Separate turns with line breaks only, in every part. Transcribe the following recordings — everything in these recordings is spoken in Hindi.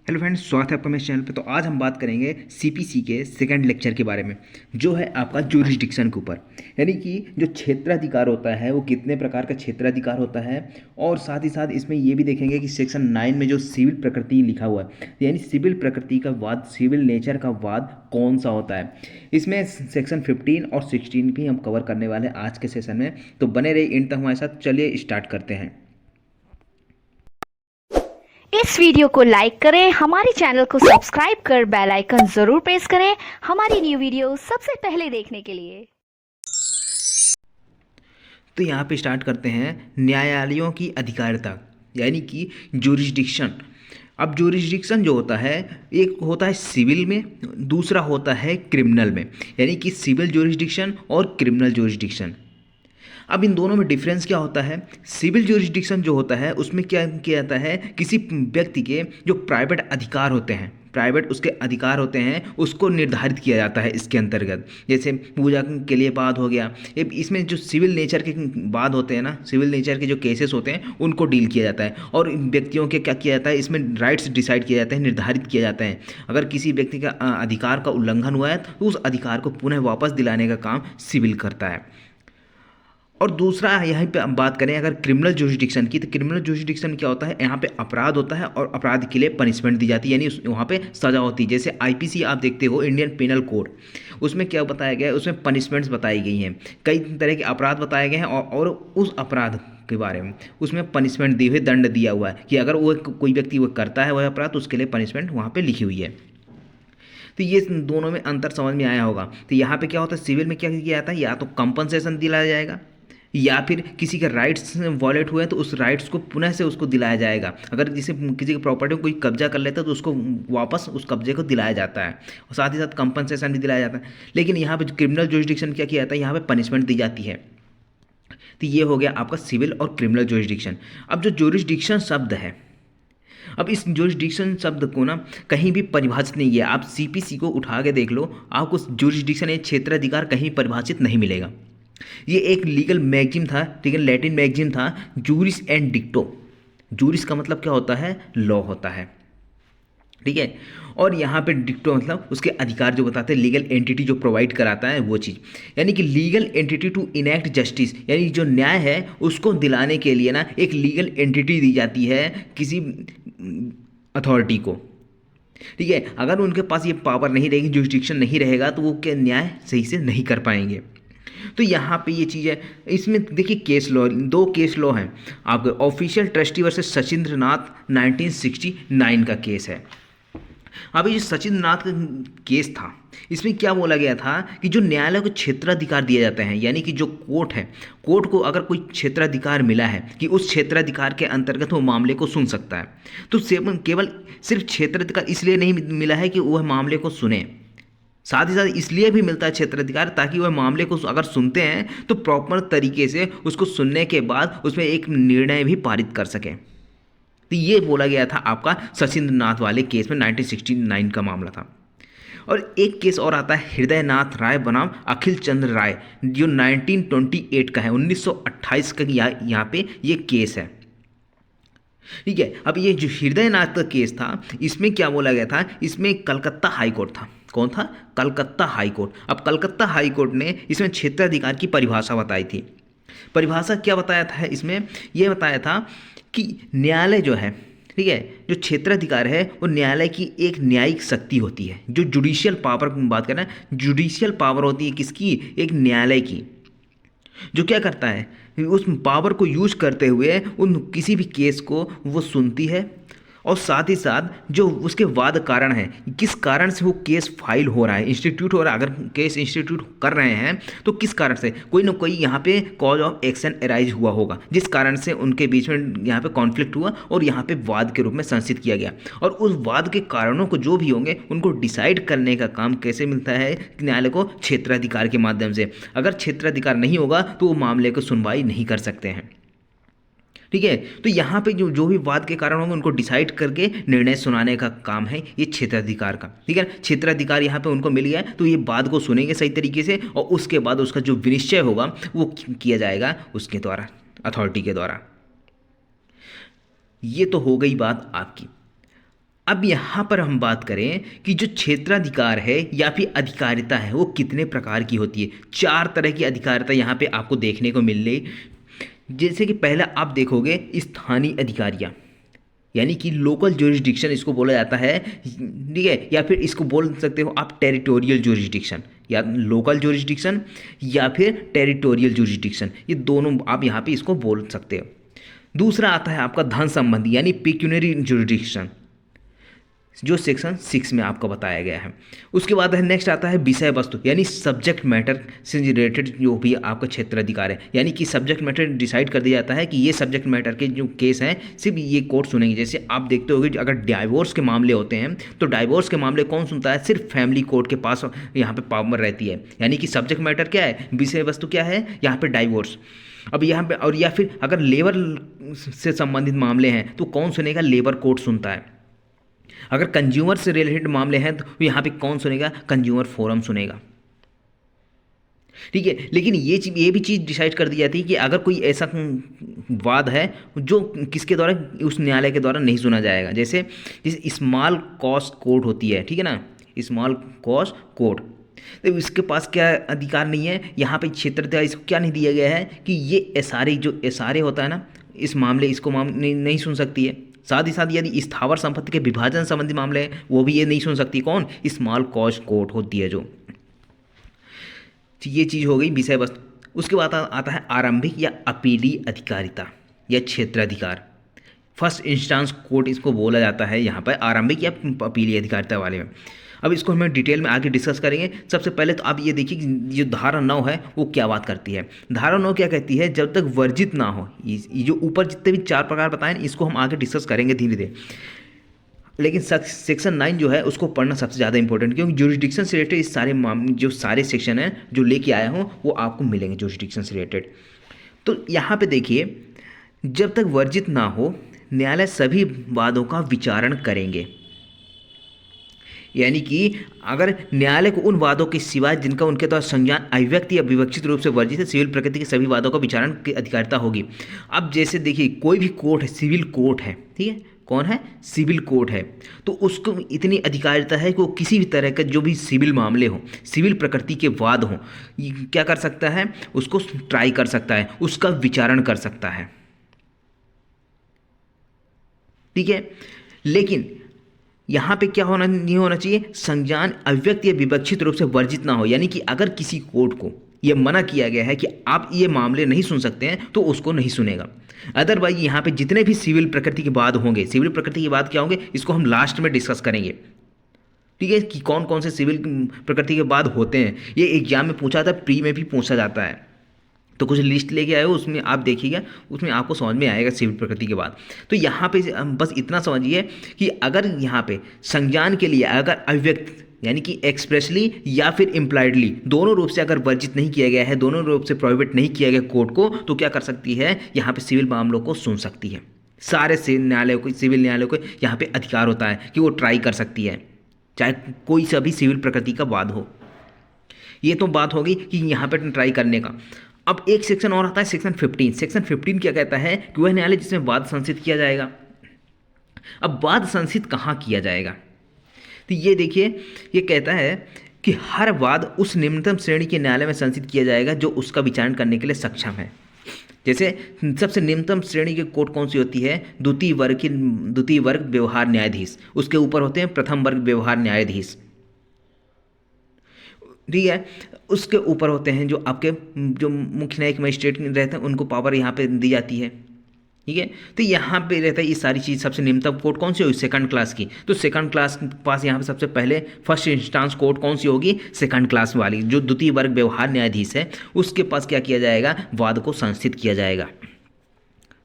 हेलो फ्रेंड्स, स्वागत है आपका मेरे चैनल पे। तो आज हम बात करेंगे सीपीसी के सेकंड लेक्चर के बारे में, जो है आपका ज्यूरिसडिक्शन के ऊपर। यानी कि जो क्षेत्राधिकार होता है वो कितने प्रकार का क्षेत्राधिकार होता है, और साथ ही साथ इसमें ये भी देखेंगे कि सेक्शन 9 में जो सिविल प्रकृति लिखा हुआ है, यानी सिविल प्रकृति का वाद, सिविल नेचर का वाद कौन सा होता है। इसमें सेक्शन 15 और 16 भी हम कवर करने वाले हैं आज के सेशन में। तो बने रहिए इन तक हमारे साथ। चलिए स्टार्ट करते हैं।
इस वीडियो को लाइक करें, हमारे चैनल को सब्सक्राइब कर बेल आइकन जरूर प्रेस करें हमारी न्यू वीडियो सबसे पहले देखने के लिए।
तो यहाँ पे स्टार्ट करते हैं न्यायालयों की अधिकारिता, यानी कि ज्यूरिसडिक्शन। अब ज्यूरिसडिक्शन जो होता है, एक होता है सिविल में, दूसरा होता है क्रिमिनल में, यानी कि सिविल ज्यूरिसडिक्शन और क्रिमिनल ज्यूरिसडिक्शन। अब इन दोनों में डिफरेंस क्या होता है। सिविल ज्यूरिसडिक्शन जो होता है उसमें क्या किया जाता है, किसी व्यक्ति के जो प्राइवेट अधिकार होते हैं, प्राइवेट उसके अधिकार होते हैं, उसको निर्धारित किया जाता है इसके अंतर्गत। जैसे पूजा के लिए बाद हो गया, इसमें जो सिविल नेचर के बाद होते हैं ना, सिविल नेचर के जो केसेस होते हैं उनको डील किया जाता है। और व्यक्तियों के क्या किया जाता है, इसमें राइट्स डिसाइड किया जाता है, निर्धारित किया जाता है। अगर किसी व्यक्ति का अधिकार का उल्लंघन हुआ है तो उस अधिकार को पुनः वापस दिलाने का काम सिविल करता है। और दूसरा यहीं पे हम बात करें अगर क्रिमिनल ज्यूरिसडिक्शन की, तो क्रिमिनल ज्यूरिसडिक्शन क्या होता है, यहाँ पे अपराध होता है और अपराध के लिए पनिशमेंट दी जाती है, यानी वहाँ पे सज़ा होती है। जैसे आईपीसी आप देखते हो, इंडियन पिनल कोड, उसमें क्या बताया गया है, उसमें पनिशमेंट्स बताई गई हैं, कई तरह के अपराध बताए गए हैं, और उस अपराध के बारे में उसमें पनिशमेंट दी हुई, दंड दिया हुआ है कि अगर वो कोई व्यक्ति वो करता है वह अपराध, तो उसके लिए पनिशमेंट वहाँ पर लिखी हुई है। तो ये दोनों में अंतर समझ में आया होगा। तो यहाँ पे क्या होता है, सिविल में क्या किया जाता है, या तो कंपनसेशन दिलाया जाएगा, या फिर किसी के राइट्स वॉलेट हुए हैं तो उस राइट्स को पुनः से उसको दिलाया जाएगा। अगर जिसे किसी की प्रॉपर्टी को कोई कब्जा कर लेता है तो उसको वापस उस कब्जे को दिलाया जाता है, और साथ ही साथ कंपनसेशन भी दिलाया जाता है। लेकिन यहाँ पे क्रिमिनल ज्यूरिसडिक्शन क्या किया जाता है, यहाँ पे पनिशमेंट दी जाती है। तो ये हो गया आपका सिविल और क्रिमिनल ज्यूरिसडिक्शन। अब जो ज्यूरिसडिक्शन शब्द है, अब इस ज्यूरिसडिक्शन शब्द को ना कहीं भी परिभाषित नहीं किया। आप सीपीसी को उठा के देख लो, आपको ज्यूरिसडिक्शन या क्षेत्राधिकार कहीं परिभाषित नहीं मिलेगा। ये एक लीगल मैगजीन था, ठीक है, लैटिन मैगजीन था, जूरिस एंड डिक्टो। जूरिस का मतलब क्या होता है, लॉ होता है, ठीक है। और यहाँ पे डिक्टो मतलब उसके अधिकार जो बताते हैं, लीगल एंटिटी जो प्रोवाइड कराता है वो चीज़, यानी कि legal entity to enact justice, यानी जो न्याय है उसको दिलाने के लिए ना एक लीगल एंटिटी दी जाती है किसी अथॉरिटी को, ठीक है। अगर उनके पास ये पावर नहीं रहेगी, जुरिस्डिक्शन नहीं रहेगा, तो वो क्या न्याय सही से नहीं कर पाएंगे। तो यहाँ पे ये चीज़ है। इसमें देखिए केस लॉ, दो केस लॉ हैं आपके। Official trustee versus Sachindra Nath 1969 का केस है। अब ये सचिंद्र नाथ का केस था, इसमें क्या बोला गया था कि जो न्यायालय को क्षेत्राधिकार दिए जाते हैं, यानी कि जो कोर्ट है, कोर्ट को अगर कोई क्षेत्राधिकार मिला है कि उस क्षेत्राधिकार के अंतर्गत वो मामले को सुन सकता है, तो केवल सिर्फ क्षेत्राधिकार इसलिए नहीं मिला है कि वह मामले को सुने, साथ ही साथ इसलिए भी मिलता है क्षेत्राधिकार ताकि वह मामले को अगर सुनते हैं तो प्रॉपर तरीके से उसको सुनने के बाद उसमें एक निर्णय भी पारित कर सकें। तो ये बोला गया था आपका सचिंद्र नाथ वाले केस में, 1969 का मामला था। और एक केस और आता है हृदय नाथ राय बनाम अखिल चंद्र राय, जो 1928 का है, 1928 का यहाँ पे ये केस है, ठीक है। अब ये जो हृदय नाथ का केस था, इसमें क्या बोला गया था, इसमें कलकत्ता हाई कोर्ट था। कौन था, कलकत्ता हाई कोर्ट। अब कलकत्ता हाई कोर्ट ने इसमें क्षेत्राधिकार की परिभाषा बताई थी। परिभाषा क्या बताया था इसमें, यह बताया था कि न्यायालय जो है, ठीक है, जो क्षेत्राधिकार है वो न्यायालय की एक न्यायिक शक्ति होती है। जो जुडिशियल पावर की बात करें, जुडिशियल पावर होती है किसकी, एक न्यायालय की, जो क्या करता है, उस पावर को यूज करते हुए उन किसी भी केस को वो सुनती है, और साथ ही साथ जो उसके वाद कारण है, किस कारण से वो केस फाइल हो रहा है, इंस्टीट्यूट हो रहा है, अगर केस इंस्टीट्यूट कर रहे हैं तो किस कारण से, कोई ना कोई यहाँ पे कॉज ऑफ एक्शन अराइज हुआ होगा, जिस कारण से उनके बीच में यहाँ पे कॉन्फ्लिक्ट हुआ और यहाँ पे वाद के रूप में संचित किया गया। और उस वाद के कारणों को जो भी होंगे उनको डिसाइड करने का काम कैसे मिलता है न्यायालय को, क्षेत्राधिकार के माध्यम से। अगर क्षेत्राधिकार नहीं होगा तो वो मामले को सुनवाई नहीं कर सकते हैं, ठीक है। तो यहाँ पे जो जो भी वाद के कारण होंगे उनको डिसाइड करके निर्णय सुनाने का काम है ये क्षेत्राधिकार का, ठीक है। क्षेत्राधिकार यहाँ पे उनको मिल गया है, तो ये बात को सुनेंगे सही तरीके से, और उसके बाद उसका जो विनिश्चय होगा वो किया जाएगा उसके द्वारा, अथॉरिटी के द्वारा। ये तो हो गई बात आपकी। अब यहाँ पर हम बात करें कि जो क्षेत्राधिकार है या फिर अधिकारिता है वो कितने प्रकार की होती है। 4 तरह की अधिकारिता यहाँ पे आपको देखने को मिल रही। जैसे कि पहला आप देखोगे स्थानीय अधिकारियाँ, यानी कि लोकल ज्यूरिसडिक्शन इसको बोला जाता है, ठीक है, या फिर इसको बोल सकते हो आप टेरिटोरियल ज्यूरिसडिक्शन, या लोकल ज्यूरिसडिक्शन या फिर टेरिटोरियल ज्यूरिसडिक्शन, ये दोनों आप यहाँ पे इसको बोल सकते हो। दूसरा आता है आपका धन संबंधी यानी पिक्यूनरी ज्यूरिसडिक्शन, जो सेक्शन 6 में आपको बताया गया है। उसके बाद है नेक्स्ट आता है विषय वस्तु यानी सब्जेक्ट मैटर से रिलेटेड जो भी आपका क्षेत्राधिकार है, यानी कि सब्जेक्ट मैटर डिसाइड कर दिया जाता है कि ये सब्जेक्ट मैटर के जो केस हैं सिर्फ ये कोर्ट सुनेंगे। जैसे आप देखते होगे अगर डाइवोर्स के मामले होते हैं तो डाइवोर्स के मामले कौन सुनता है, सिर्फ फैमिली कोर्ट के पास यहाँ पर पावर रहती है। यानी कि सब्जेक्ट मैटर क्या है, विषय वस्तु क्या है यहाँ पर डाइवोर्स। अब यहाँ पे और या फिर अगर लेबर से संबंधित मामले हैं तो कौन सुनेगा, लेबर कोर्ट सुनता है। अगर कंज्यूमर से रिलेटेड मामले हैं तो यहाँ पे कौन सुनेगा, कंज्यूमर फोरम सुनेगा, ठीक है। लेकिन ये भी चीज़ डिसाइड कर दी जाती है कि अगर कोई ऐसा वाद है जो किसके द्वारा, उस न्यायालय के द्वारा नहीं सुना जाएगा। जैसे स्मॉल कॉज कोर्ट होती है, ठीक है ना, स्मॉल कॉज कोर्ट, तो इसके पास क्या अधिकार नहीं है यहाँ पे क्षेत्र, इसको क्या नहीं दिया गया है कि ये एसआरए जो एसआरए होता है ना, इस मामले इसको नहीं सुन सकती है। साथ ही साथ यदि स्थावर संपत्ति के विभाजन संबंधी मामले हैं वो भी ये नहीं सुन सकती। कौन, स्मॉल कॉज कोर्ट होती है जो। ये चीज़ हो गई विषय वस्तु। उसके बाद आता है आरंभिक या अपीली अधिकारिता या क्षेत्राधिकार। फर्स्ट इंस्टांस कोर्ट इसको बोला जाता है यहाँ पर, आरंभिक या अपीली अधिकारिता वाले में। अब इसको हम डिटेल में आगे डिस्कस करेंगे। सबसे पहले तो आप ये देखिए कि जो धारा 9 है वो क्या बात करती है। धारा 9 क्या कहती है, जब तक वर्जित ना हो, ये जो ऊपर जितने भी 4 प्रकार बताएं इसको हम आगे डिस्कस करेंगे धीरे धीरे। लेकिन सेक्शन 9 जो है उसको पढ़ना सबसे ज़्यादा इंपॉर्टेंट, क्योंकि ज्यूरिसडिक्शन से रिलेटेड इस सारे जो सारे सेक्शन हैं जो लेके आया हूँ वो आपको मिलेंगे ज्यूरिसडिक्शन से रिलेटेड। तो यहाँ पे देखिए, जब तक वर्जित ना हो न्यायालय सभी वादों का विचारण करेंगे। यानी कि अगर न्यायालय को उन वादों के सिवाय जिनका उनके द्वारा संज्ञान अभिव्यक्त या विवक्षित रूप से वर्जित है, सिविल प्रकृति के सभी वादों का विचारण की अधिकारिता होगी। अब जैसे देखिए कोई भी कोर्ट है, सिविल कोर्ट है, ठीक है, कौन है, सिविल कोर्ट है, तो उसको इतनी अधिकारिता है कि वो किसी भी तरह का जो भी सिविल मामले हो, सिविल प्रकृति के वाद हों, क्या कर सकता है, उसको ट्राई कर सकता है, उसका विचारण कर सकता है, ठीक है। लेकिन यहाँ पे क्या होना नहीं होना चाहिए, संज्ञान अव्यक्त या विवक्षित रूप से वर्जित ना हो। यानी कि अगर किसी कोर्ट को ये मना किया गया है कि आप ये मामले नहीं सुन सकते हैं तो उसको नहीं सुनेगा। अदरवाइज यहाँ पे जितने भी सिविल प्रकृति के वाद होंगे, सिविल प्रकृति के वाद क्या होंगे इसको हम लास्ट में डिस्कस करेंगे, ठीक है, कि कौन कौन से सिविल प्रकृति के वाद होते हैं। ये एग्जाम में पूछा था, प्री में भी पूछा जाता है, तो कुछ लिस्ट लेके आए हो, उसमें आप देखिएगा, उसमें आपको समझ में आएगा सिविल प्रकृति के बाद। तो यहाँ पे बस इतना समझिए कि अगर यहाँ पे संज्ञान के लिए अगर अव्यक्त यानी कि एक्सप्रेसली या फिर इम्प्लाइडली दोनों रूप से अगर वर्जित नहीं किया गया है, दोनों रूप से प्रोहिबिट नहीं किया गया कोर्ट को, तो क्या कर सकती है, यहाँ पे सिविल मामलों को सुन सकती है। सारे न्यायालयों को, सिविल न्यायालयों को यहाँ पे अधिकार होता है कि वो ट्राई कर सकती है, चाहे कोई सा भी सिविल प्रकृति का वाद हो। ये तो बात होगी कि यहाँ पर ट्राई करने का। अब एक सेक्शन और आता है सेक्शन 15। सेक्शन 15 क्या कहता है कि वह न्यायालय जिसमें वाद संसित किया जाएगा। अब वाद संसित कहाँ किया जाएगा, तो ये देखिए, ये कहता है कि हर वाद उस निम्नतम श्रेणी के न्यायालय में संसित किया जाएगा जो उसका विचारण करने के लिए सक्षम है। जैसे सबसे निम्नतम श्रेणी की कोर्ट कौन सी होती है, द्वितीय वर्ग व्यवहार न्यायाधीश, उसके ऊपर होते हैं प्रथम वर्ग व्यवहार न्यायाधीश, ठीक है, उसके ऊपर होते हैं जो आपके जो मुख्य न्यायिक मजिस्ट्रेट रहते हैं, उनको पावर यहाँ पे दी जाती है, ठीक है। तो यहाँ पे रहता है ये सारी चीज़। सबसे निम्नतम कोर्ट कौन सी होगी, सेकंड क्लास की, तो सेकंड क्लास के पास यहाँ पे सबसे पहले फर्स्ट इंस्टांस कोर्ट कौन सी होगी, सेकंड क्लास वाली, जो द्वितीय वर्ग व्यवहार न्यायाधीश है, उसके पास क्या किया जाएगा, वाद को संस्थित किया जाएगा।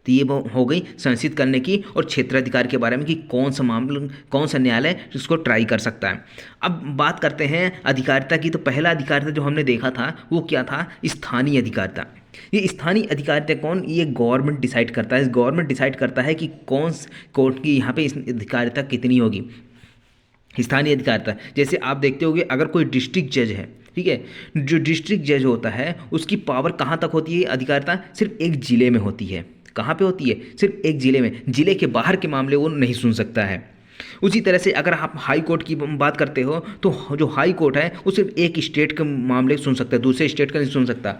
तो ये हो गई संस्थित करने की और क्षेत्राधिकार के बारे में कि कौन सा मामला, कौन सा न्यायालय इसको ट्राई कर सकता है। अब बात करते हैं अधिकारिता की। तो पहला अधिकारिता जो हमने देखा था वो क्या था, स्थानीय अधिकारिता। ये स्थानीय अधिकारिता कौन, ये गवर्नमेंट डिसाइड करता है। गवर्नमेंट डिसाइड करता है कि कौन कोर्ट की यहाँ पे अधिकारिता कितनी होगी, स्थानीय अधिकारिता। जैसे आप देखते होंगे अगर कोई डिस्ट्रिक्ट जज है, ठीक है, जो डिस्ट्रिक्ट जज होता है उसकी पावर कहाँ तक होती है, अधिकारिता सिर्फ एक ज़िले में होती है। कहाँ पे होती है, सिर्फ एक ज़िले में, ज़िले के बाहर के मामले वो नहीं सुन सकता है। उसी तरह से अगर आप हाई कोर्ट की बात करते हो तो जो हाई कोर्ट है वो सिर्फ एक स्टेट के मामले सुन सकता है, दूसरे स्टेट का नहीं सुन सकता।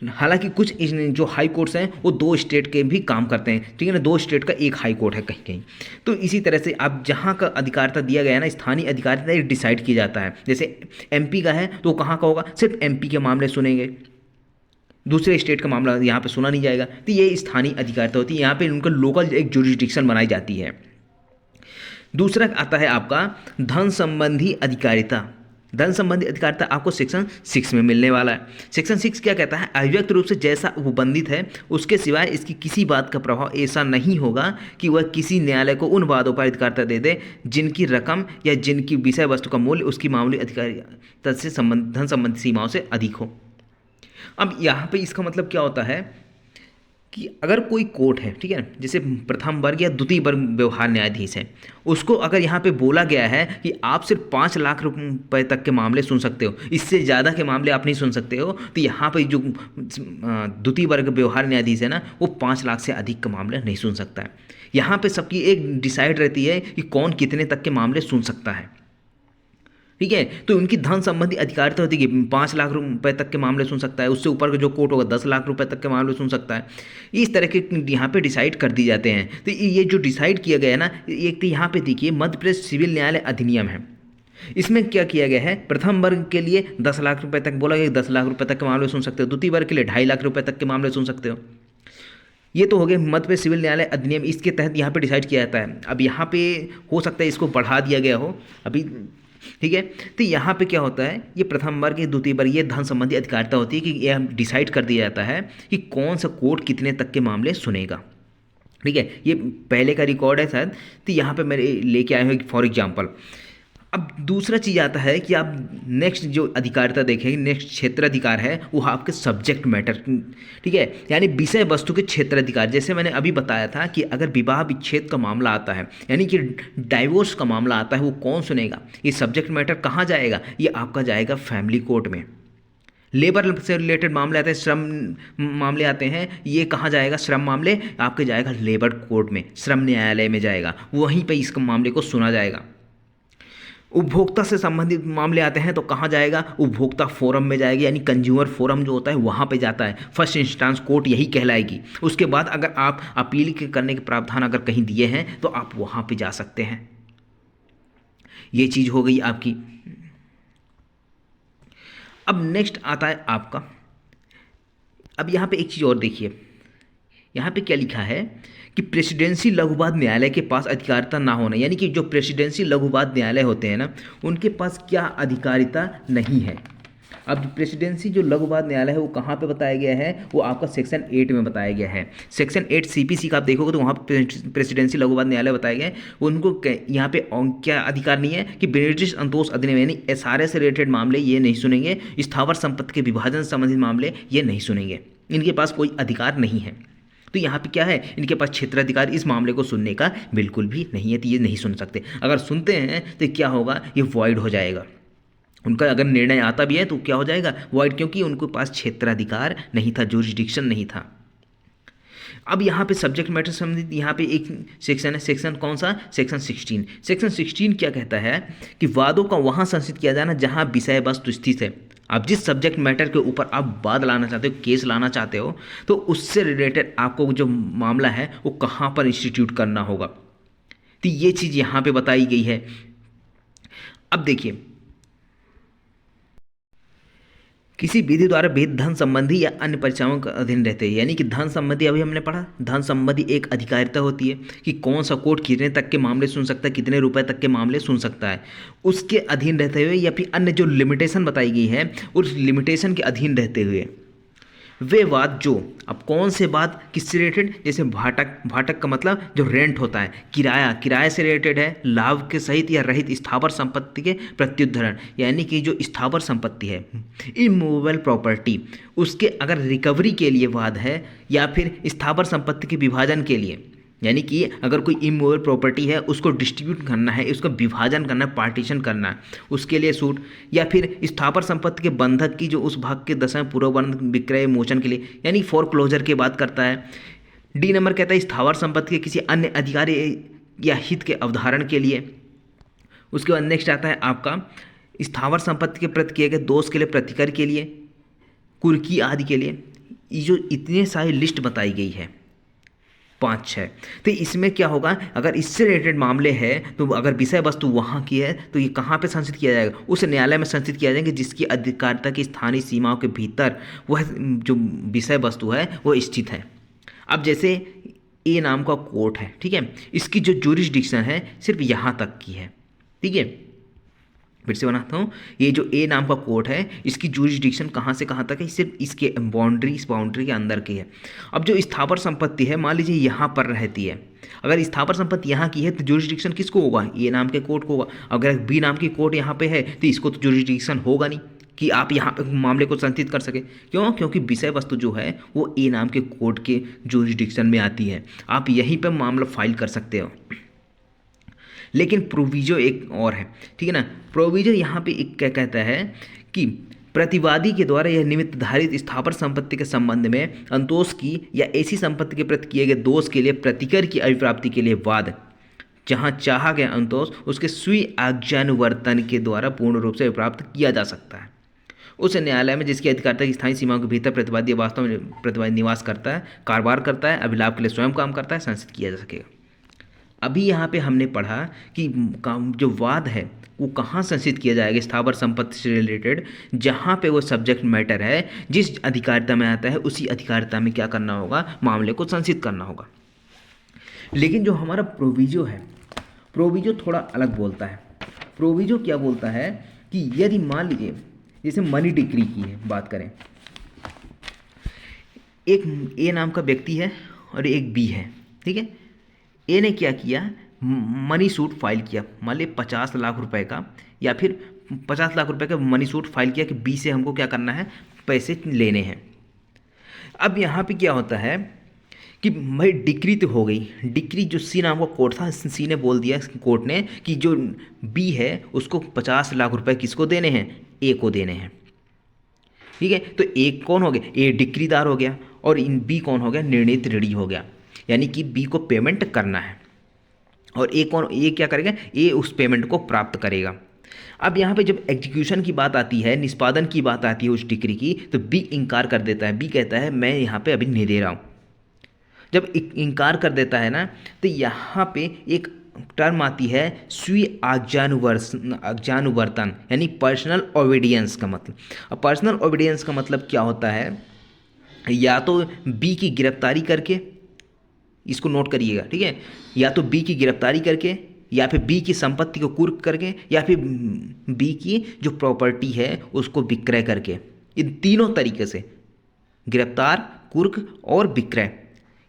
हालांकि कुछ जो हाई कोर्ट्स हैं वो 2 स्टेट के भी काम करते हैं, ठीक है ना, 2 स्टेट का एक हाई कोर्ट है कहीं कहीं। तो इसी तरह से आप जहाँ का अधिकारिता दिया गया है ना, स्थानीय अधिकारिता डिसाइड किया जाता है। जैसे एमपी का है तो कहाँ का होगा, सिर्फ एमपी के मामले सुनेंगे, दूसरे स्टेट का मामला यहाँ पे सुना नहीं जाएगा। तो ये स्थानीय अधिकारिता होती है, यहाँ पे उनका लोकल एक जुरिस्डिक्शन बनाई जाती है। दूसरा आता है आपका धन संबंधी अधिकारिता। धन संबंधी अधिकारिता आपको सेक्शन 6 में मिलने वाला है। सेक्शन 6 क्या कहता है, अव्यक्त रूप से जैसा उपबंधित है उसके सिवाय इसकी किसी बात का प्रभाव ऐसा नहीं होगा कि वह किसी न्यायालय को उन वादों पर अधिकारिता दे दे जिनकी रकम या जिनकी विषय वस्तु का मूल्य उसकी मामूली अधिकारिता से धन संबंधी सीमाओं से अधिक हो। अब यहाँ पे इसका मतलब क्या होता है कि अगर कोई कोर्ट है, ठीक है, जैसे प्रथम वर्ग या द्वितीय वर्ग व्यवहार न्यायाधीश है, उसको अगर यहाँ पे बोला गया है कि आप सिर्फ 5 लाख रुपए तक के मामले सुन सकते हो, इससे ज़्यादा के मामले आप नहीं सुन सकते हो, तो यहाँ पे जो द्वितीय वर्ग व्यवहार न्यायाधीश है ना, वो 5 लाख से अधिक के मामले नहीं सुन सकता है। यहाँ पे सबकी एक डिसाइड रहती है कि कौन कितने तक के मामले सुन सकता है, ठीक है। तो उनकी धन संबंधी अधिकारिता होती है कि 5 लाख रुपए तक के मामले सुन सकता है, उससे ऊपर का जो कोर्ट होगा 10 लाख रुपए तक के मामले सुन सकता है। इस तरह के यहाँ पे डिसाइड कर दिए जाते हैं। तो ये जो डिसाइड किया गया है ना, एक तो यहाँ पे देखिए मध्य प्रदेश सिविल न्यायालय अधिनियम है, इसमें क्या किया गया है, प्रथम वर्ग के लिए 10 लाख रुपये तक बोला गया, 10 लाख रुपये तक के मामले सुन सकते हो, द्वितीय वर्ग के लिए 2.5 लाख रुपये तक के मामले सुन सकते हो। ये तो हो गए मध्य प्रदेश सिविल न्यायालय अधिनियम, इसके तहत यहाँ पे डिसाइड किया जाता है। अब यहाँ पे हो सकता है इसको बढ़ा दिया गया हो अभी, ठीक है। तो यहाँ पे क्या होता है, ये प्रथम वर्ग ये द्वितीय वर्ग ये धन संबंधी अधिकारिता होती है कि यह डिसाइड कर दिया जाता है कि कौन सा कोर्ट कितने तक के मामले सुनेगा, ठीक है। ये पहले का रिकॉर्ड है शायद, तो यहाँ पे मेरे लेके आए हैं फॉर एग्जांपल। अब दूसरा चीज़ आता है कि आप नेक्स्ट जो अधिकारिता देखेंगे, नेक्स्ट क्षेत्राधिकार है वो आपके सब्जेक्ट मैटर, ठीक है, यानी विषय वस्तु के क्षेत्राधिकार। जैसे मैंने अभी बताया था कि अगर विवाह विच्छेद का मामला आता है, यानी कि डाइवोर्स का मामला आता है, वो कौन सुनेगा, ये सब्जेक्ट मैटर कहाँ जाएगा, ये आपका जाएगा फैमिली कोर्ट में। लेबर से रिलेटेड मामले आते हैं, श्रम मामले आते हैं, ये कहाँ जाएगा, श्रम मामले आपके जाएगा लेबर कोर्ट में, श्रम न्यायालय में जाएगा, वहीं पर इस मामले को सुना जाएगा। उपभोक्ता से संबंधित मामले आते हैं तो कहाँ जाएगा, उपभोक्ता फोरम में जाएगी, यानी कंज्यूमर फोरम जो होता है वहाँ पे जाता है, फर्स्ट इंस्टांस कोर्ट यही कहलाएगी। उसके बाद अगर आप अपील करने के प्रावधान अगर कहीं दिए हैं तो आप वहाँ पे जा सकते हैं। ये चीज़ हो गई आपकी। अब नेक्स्ट आता है आपका, अब यहाँ पे एक चीज़ और देखिए, यहाँ पे क्या लिखा है कि प्रेसिडेंसी लघुवाद न्यायालय के पास अधिकारिता ना होना, यानी कि जो प्रेसिडेंसी लघुवाद न्यायालय होते हैं ना, उनके पास क्या अधिकारिता नहीं है। अब प्रेसिडेंसी जो लघुवाद न्यायालय है वो कहाँ पे बताया गया है, वो आपका सेक्शन 8 में बताया गया है। सेक्शन 8 CPC का आप देखोगे तो वहाँ पर प्रेसिडेंसी लघुवाद न्यायालय बताए गए। उनको यहाँ पे क्या अधिकार नहीं है कि ब्रिटिश अंतोष अधिनियम यानी SRA से रिलेटेड मामले ये नहीं सुनेंगे, स्थावर संपत्ति के विभाजन संबंधित मामले ये नहीं सुनेंगे, इनके पास कोई अधिकार नहीं है। तो यहाँ पे क्या है, इनके पास क्षेत्राधिकार इस मामले को सुनने का बिल्कुल भी नहीं है, तो ये नहीं सुन सकते। अगर सुनते हैं तो क्या होगा, ये वॉइड हो जाएगा। उनका अगर निर्णय आता भी है तो क्या हो जाएगा, वॉइड, क्योंकि उनके पास क्षेत्राधिकार नहीं था, जुरिस्डिक्शन नहीं था। अब यहाँ पे सब्जेक्ट मैटर संबंधित यहाँ पे एक सेक्शन है, सेक्शन कौन सा, सेक्शन 16। सेक्शन 16 क्या कहता है कि वादों का वहाँ संचित किया जाना जहाँ विषय वस्तु स्थित है। आप जिस सब्जेक्ट मैटर के ऊपर आप वाद लाना चाहते हो, केस लाना चाहते हो, तो उससे रिलेटेड आपको जो मामला है वो कहाँ पर इंस्टीट्यूट करना होगा, तो ये चीज़ यहाँ पे बताई गई है। अब देखिए, किसी विधि द्वारा विहित धन संबंधी या अन्य परिचयों का अधीन रहते हैं, यानी कि धन संबंधी अभी हमने पढ़ा, धन संबंधी एक अधिकारिता होती है कि कौन सा कोर्ट कितने तक के मामले सुन सकता है, कितने रुपए तक के मामले सुन सकता है, उसके अधीन रहते हुए या फिर अन्य जो लिमिटेशन बताई गई है उस लिमिटेशन के अधीन रहते हुए वे वाद जो, अब कौन से वाद किससे रिलेटेड, जैसे भाटक का मतलब जो रेंट होता है, किराए से रिलेटेड है, लाभ के सहित या रहित स्थावर संपत्ति के प्रत्युद्धरण, यानी कि जो स्थावर संपत्ति है, इमूवेबल प्रॉपर्टी, उसके अगर रिकवरी के लिए वाद है, या फिर स्थावर संपत्ति के विभाजन के लिए, यानी कि अगर कोई इमूवेबल प्रॉपर्टी है उसको डिस्ट्रीब्यूट करना है, उसका विभाजन करना है, पार्टीशन करना है, उसके लिए सूट, या फिर स्थावर संपत्ति के बंधक की जो उस भाग के 10वें पूर्वबंध विक्रय मोचन के लिए, यानी फोरक्लोजर की बात करता है। डी नंबर कहता है स्थावर संपत्ति के किसी अन्य अधिकारी या हित के अवधारण के लिए। उसके बाद नेक्स्ट आता है आपका स्थावर संपत्ति के प्रति किए गए दोष के लिए, प्रतिकर के लिए, कुर्की आदि के लिए। ये जो इतने सारी लिस्ट बताई गई है 5-6, तो इसमें क्या होगा, अगर इससे रिलेटेड मामले हैं तो अगर विषय वस्तु वहाँ की है तो ये कहाँ पे संचित किया जाएगा, उस न्यायालय में संचित किया जाएगा जिसकी अधिकारिता की स्थानीय सीमाओं के भीतर वह जो विषय वस्तु है वो स्थित है। अब जैसे ए नाम का कोर्ट है, ठीक है, इसकी जो ज्यूरिसडिक्शन है सिर्फ यहाँ तक की है, ठीक है। फिर से बनाता हूँ, ये जो ए नाम का कोर्ट है इसकी ज्यूरिसडिक्शन कहाँ से कहाँ तक है, सिर्फ इसके इस बाउंड्री के अंदर की है। अब जो स्थावर संपत्ति है मान लीजिए यहाँ पर रहती है, अगर स्थावर संपत्ति यहाँ की है तो ज्यूरिसडिक्शन किसको होगा, ए नाम के कोर्ट को होगा। अगर बी नाम की कोर्ट यहाँ पे है तो इसको तो ज्यूरिसडिक्शन होगा नहीं कि आप यहाँ पे मामले को संचित कर सके। क्यों? क्योंकि विषय वस्तु जो है वो ए नाम के कोर्ट के ज्यूरिसडिक्शन में आती है, आप यहीं पर मामला फाइल कर सकते हो। लेकिन प्रोविजो एक और है, ठीक है ना। प्रोविजो यहाँ पे एक क्या कहता है कि प्रतिवादी के द्वारा यह निमित्त धारित स्थावर संपत्ति के संबंध में अंतोष की या ऐसी संपत्ति के प्रति किए गए दोष के लिए प्रतिकर की अभिप्राप्ति के लिए वाद, जहाँ चाहा गया अंतोष उसके स्वीय आज्ञानुवर्तन के द्वारा पूर्ण रूप से प्राप्त किया जा सकता है उस न्यायालय में जिसकी अधिकारिता की स्थायी सीमाओं के भीतर प्रतिवादी वास्तव में प्रतिवादी निवास करता है, कारोबार करता है, अभिलाभ के लिए स्वयं काम करता है, संचित किया जा सकेगा। अभी यहाँ पे हमने पढ़ा कि जो वाद है वो कहाँ संचित किया जाएगा स्थावर संपत्ति से रिलेटेड, जहाँ पे वो सब्जेक्ट मैटर है जिस अधिकारिता में आता है उसी अधिकारिता में क्या करना होगा, मामले को संचित करना होगा। लेकिन जो हमारा प्रोविजो है, प्रोविजो थोड़ा अलग बोलता है। प्रोविजो क्या बोलता है कि यदि मान लीजिए जैसे मनी डिक्री की है बात करें, एक ए नाम का व्यक्ति है और एक बी है, ठीक है। ए ने क्या किया, मनी सूट फाइल किया, मान लीजिए 50 लाख रुपए का, या फिर 50 लाख रुपए का मनी सूट फाइल किया कि बी से हमको क्या करना है, पैसे लेने हैं। अब यहाँ पे क्या होता है कि भाई डिक्री तो हो गई, डिक्री जो सी नाम का कोर्ट था, सी ने बोल दिया कोर्ट ने कि जो बी है उसको 50 लाख रुपए किसको देने हैं, ए को देने हैं, ठीक है। तो ए कौन हो गया, ए डिक्रीदार हो गया, और इन बी कौन हो गया, निर्णीत ऋणी हो गया, यानी कि बी को पेमेंट करना है, और ए कौन, ए क्या करेगा, ए उस पेमेंट को प्राप्त करेगा। अब यहाँ पे जब एग्जीक्यूशन की बात आती है, निष्पादन की बात आती है उस डिक्री की, तो बी इनकार कर देता है, बी कहता है मैं यहाँ पे अभी नहीं दे रहा हूँ। जब इनकार कर देता है ना, तो यहाँ पे एक टर्म आती है स्वीय आज्ञानुवर्तन, यानी पर्सनल ओबीडियंस का मतलब। अब पर्सनल ओबीडियंस का मतलब क्या होता है, या तो बी की गिरफ्तारी करके, इसको नोट करिएगा, ठीक है, या तो बी की गिरफ्तारी करके, या फिर बी की संपत्ति को कुर्क करके, या फिर बी की जो प्रॉपर्टी है उसको विक्रय करके। इन तीनों तरीके से, गिरफ्तार, कुर्क और विक्रय,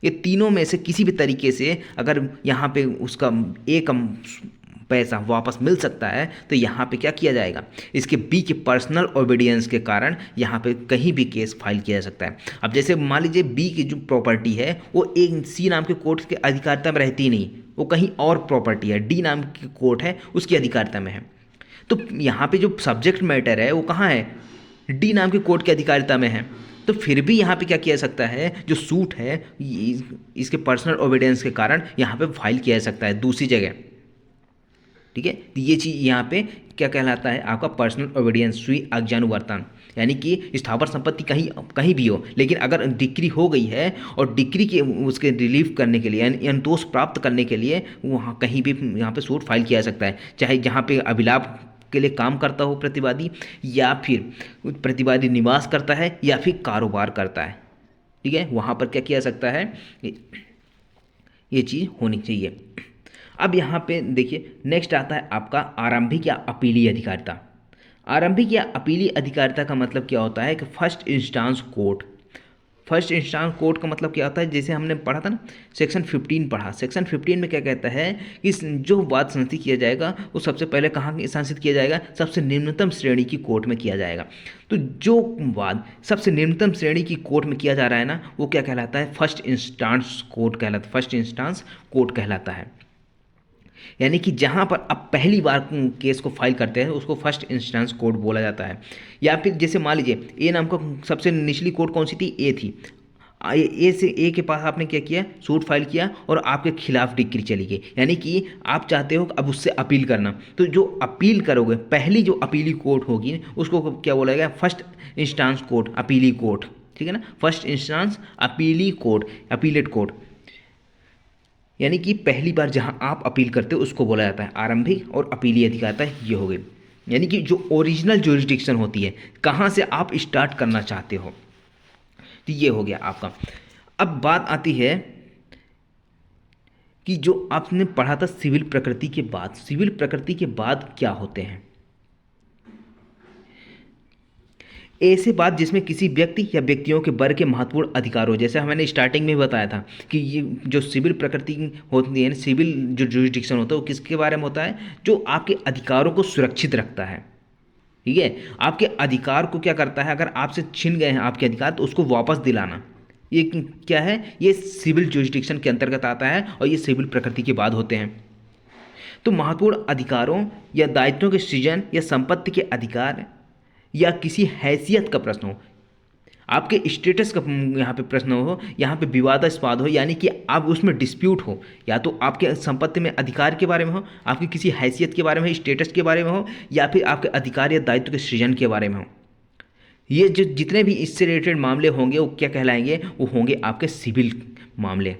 ये तीनों में से किसी भी तरीके से अगर यहाँ पे उसका एक पैसा वापस मिल सकता है तो यहाँ पे क्या किया जाएगा, इसके बी के पर्सनल ओबीडियंस के कारण यहाँ पे कहीं भी केस फाइल किया जा सकता है। अब जैसे मान लीजिए बी की जो प्रॉपर्टी है वो एक सी नाम के कोर्ट के अधिकारिता में रहती नहीं, वो कहीं और प्रॉपर्टी है, डी नाम की कोर्ट है उसकी अधिकारिता में है, तो यहाँ पे जो सब्जेक्ट मैटर है वो कहाँ है, डी नाम के कोर्ट की अधिकारिता में है। तो फिर भी यहाँ पे क्या किया जा सकता है, जो सूट है इसके पर्सनल ओबीडियंस के कारण यहाँ पे फाइल किया जा सकता है दूसरी जगह, ठीक है। तो ये चीज़ यहाँ पे क्या कहलाता है, आपका पर्सनल ओबीडियंस, स्वीय आज्ञानुवर्तन, यानी कि स्थावर संपत्ति कहीं कहीं भी हो, लेकिन अगर डिक्री हो गई है और डिक्री के उसके रिलीफ करने के लिए यानी संतोष प्राप्त करने के लिए वहाँ कहीं भी यहाँ पे सूट फाइल किया जा सकता है, चाहे जहाँ पे अभिलाभ के लिए काम करता हो प्रतिवादी, या फिर प्रतिवादी निवास करता है, या फिर कारोबार करता है, ठीक है, वहाँ पर क्या किया जा सकता है, ये चीज़ होनी चाहिए। अब यहाँ पे देखिए नेक्स्ट आता है आपका आरंभिक या अपीलीय अधिकारिता। आरंभिक या अपीलीय अधिकारिता का मतलब क्या होता है कि first instance court. First instance court का मतलब क्या होता है, जैसे हमने पढ़ा था ना सेक्शन 15 पढ़ा, सेक्शन 15 में क्या कहता है कि जो वाद संचित किया जाएगा वो सबसे पहले कहाँ संचित किया जाएगा, सबसे निम्नतम श्रेणी की कोर्ट में किया जाएगा। तो जो वाद सबसे निम्नतम श्रेणी की कोर्ट में किया जा रहा है ना, वो क्या कहलाता है, फर्स्ट इंस्टांस कोर्ट कहलाता है, फर्स्ट इंस्टांस कोर्ट कहलाता है। यानी कि जहाँ पर आप पहली बार केस को फाइल करते हैं उसको फर्स्ट इंस्टेंस कोर्ट बोला जाता है। या फिर जैसे मान लीजिए ए नाम का सबसे निचली कोर्ट कौन सी थी, ए थी, ए के पास आपने क्या किया, सूट फाइल किया और आपके खिलाफ डिक्री चली गई, यानी कि आप चाहते हो अब उससे अपील करना। तो जो अपील करोगे, पहली जो अपीली कोर्ट होगी उसको क्या बोला गया, फर्स्ट इंस्टांस कोर्ट, अपीली कोर्ट, ठीक है ना, फर्स्ट इंस्टांस अपीली कोर्ट, अपीलेट कोर्ट, यानी कि पहली बार जहां आप अपील करते हो उसको बोला जाता है आरंभिक और अपीली अधिकारिता। ये हो गई, यानी कि जो ओरिजिनल ज्यूरिसडिक्शन होती है, कहाँ से आप स्टार्ट करना चाहते हो, तो ये हो गया आपका। अब बात आती है कि जो आपने पढ़ा था सिविल प्रकृति के बाद, सिविल प्रकृति के बाद क्या होते हैं, ऐसे बात जिसमें किसी व्यक्ति या व्यक्तियों के वर्ग के महत्वपूर्ण अधिकार हो, जैसे मैंने स्टार्टिंग में बताया था कि ये जो सिविल प्रकृति होती है, सिविल जो जुरिसडिक्शन होता है वो किसके बारे में होता है, जो आपके अधिकारों को सुरक्षित रखता है, ठीक है, आपके अधिकार को क्या करता है, अगर आपसे छीन गए हैं आपके अधिकार तो उसको वापस दिलाना, ये क्या है, ये सिविल जुरिसडिक्शन के अंतर्गत आता है और ये सिविल प्रकृति के बाद होते हैं। तो महत्वपूर्ण अधिकारों या दायित्वों के सृजन या संपत्ति के अधिकार या किसी हैसियत का प्रश्न हो, आपके स्टेटस का यहाँ पे प्रश्न हो, यहाँ पे विवादास्पद हो, यानी कि आप उसमें डिस्प्यूट हो, या तो आपके संपत्ति में अधिकार के बारे में हो, आपकी किसी हैसियत के बारे में, स्टेटस के बारे में हो, या फिर आपके अधिकार या दायित्व के सृजन के बारे में हो, ये जो जितने भी इससे रिलेटेड मामले होंगे वो क्या कहलाएंगे, वो होंगे आपके सिविल मामले,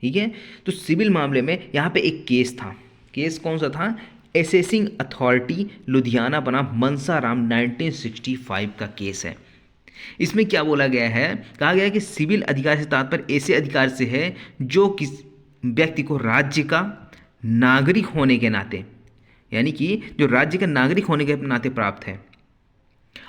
ठीक है। तो सिविल मामले में यहाँ पे एक केस था, केस कौन सा था, असेसिंग अथॉरिटी लुधियाना बनाम मनसाराम 1965 का केस है। इसमें क्या बोला गया है, कहा गया है कि सिविल अधिकार से तात्पर्य ऐसे अधिकार से है जो किस व्यक्ति को राज्य का नागरिक होने के नाते, यानी कि जो राज्य का नागरिक होने के नाते प्राप्त है।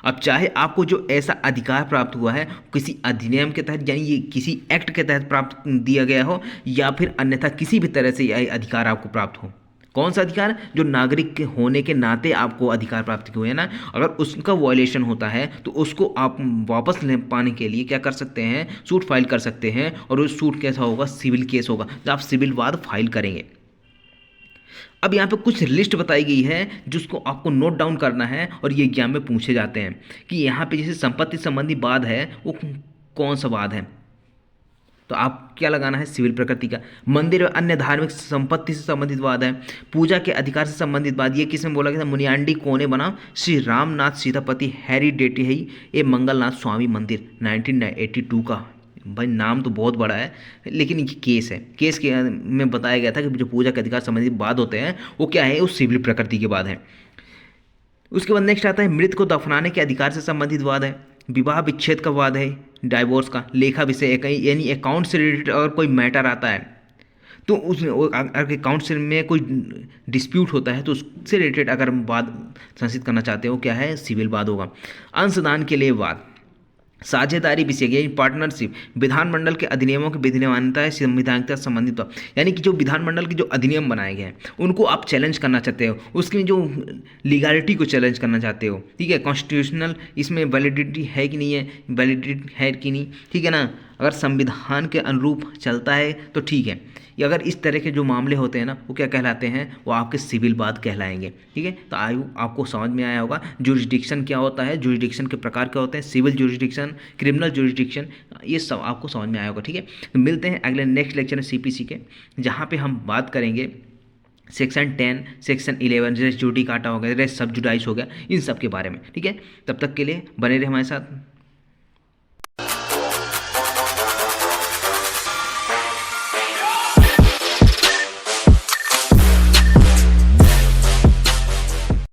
अब चाहे आपको जो ऐसा अधिकार प्राप्त हुआ है किसी अधिनियम के तहत, यानी ये किसी एक्ट के तहत प्राप्त दिया गया हो, या फिर अन्यथा किसी भी तरह से यह अधिकार आपको प्राप्त हो, कौन सा अधिकार, जो नागरिक के होने के नाते आपको अधिकार प्राप्त हुए हैं ना, अगर उसका वायलेशन होता है तो उसको आप वापस ले पाने के लिए क्या कर सकते हैं, सूट फाइल कर सकते हैं, और उस सूट कैसा होगा, सिविल केस होगा, जब आप सिविल वाद फाइल करेंगे। अब यहाँ पे कुछ लिस्ट बताई गई है जिसको आपको नोट डाउन करना है और ये एग्जाम में पूछे जाते हैं कि यहाँ पे जैसे संपत्ति संबंधी वाद है वो कौन सा वाद है, तो आप क्या लगाना है, सिविल प्रकृति का। मंदिर और अन्य धार्मिक संपत्ति से संबंधित वाद है। पूजा के अधिकार से संबंधित वाद, ये किसमें बोला गया था, मुनियांडी कोने बनाम श्री रामनाथ सीतापति हेरिडेटी है ये मंगलनाथ स्वामी मंदिर 1982 का। भाई नाम तो बहुत बड़ा है, लेकिन ये केस है, केस के में बताया गया था कि जो पूजा के अधिकार संबंधित वाद होते हैं वो क्या है, वो सिविल प्रकृति के बाद है। उसके बाद नेक्स्ट आता है मृत को दफनाने के अधिकार से संबंधित वाद है। विवाह विच्छेद का वाद है, डाइवोर्स का, लेखा विषय यानी अकाउंट से रिलेटेड अगर कोई मैटर आता है तो उसमें अगर अकाउंट से में कोई डिस्प्यूट होता है तो उससे रिलेटेड अगर वाद संसित करना चाहते हो क्या है, सिविल वाद होगा। अंशदान के लिए वाद, साझेदारी विषय यानी पार्टनरशिप, विधानमंडल के अधिनियमों की विधिमान्यता संविधानिकता संबंधित, यानी कि जो विधानमंडल के जो अधिनियम बनाए गए हैं उनको आप चैलेंज करना चाहते हो, उसकी जो लीगैलिटी को चैलेंज करना चाहते हो, ठीक है, कॉन्स्टिट्यूशनल इसमें वैलिडिटी है कि नहीं है, वैलिडिटी है कि नहीं, ठीक है ना, अगर संविधान के अनुरूप चलता है तो ठीक है, या अगर इस तरह के जो मामले होते हैं ना वो क्या कहलाते हैं, वो आपके सिविल वाद कहलाएंगे, ठीक है। तो आपको समझ में आया होगा जुरिसडिक्शन क्या होता है, जुरिसडिक्शन के प्रकार क्या होते हैं, सिविल जुरिसडिक्शन, क्रिमिनल जुरिसडिक्शन, ये सब आपको समझ में आया होगा, ठीक है। तो मिलते हैं अगले नेक्स्ट लेक्चर में सीपीसी के, जहाँ पे हम बात करेंगे सेक्शन 10, सेक्शन 11, रेस जुडिकाटा हो गया, रेस सब जुडाइस हो गया, इन सब के बारे में, ठीक है। तब तक के लिए बने रहे हमारे साथ।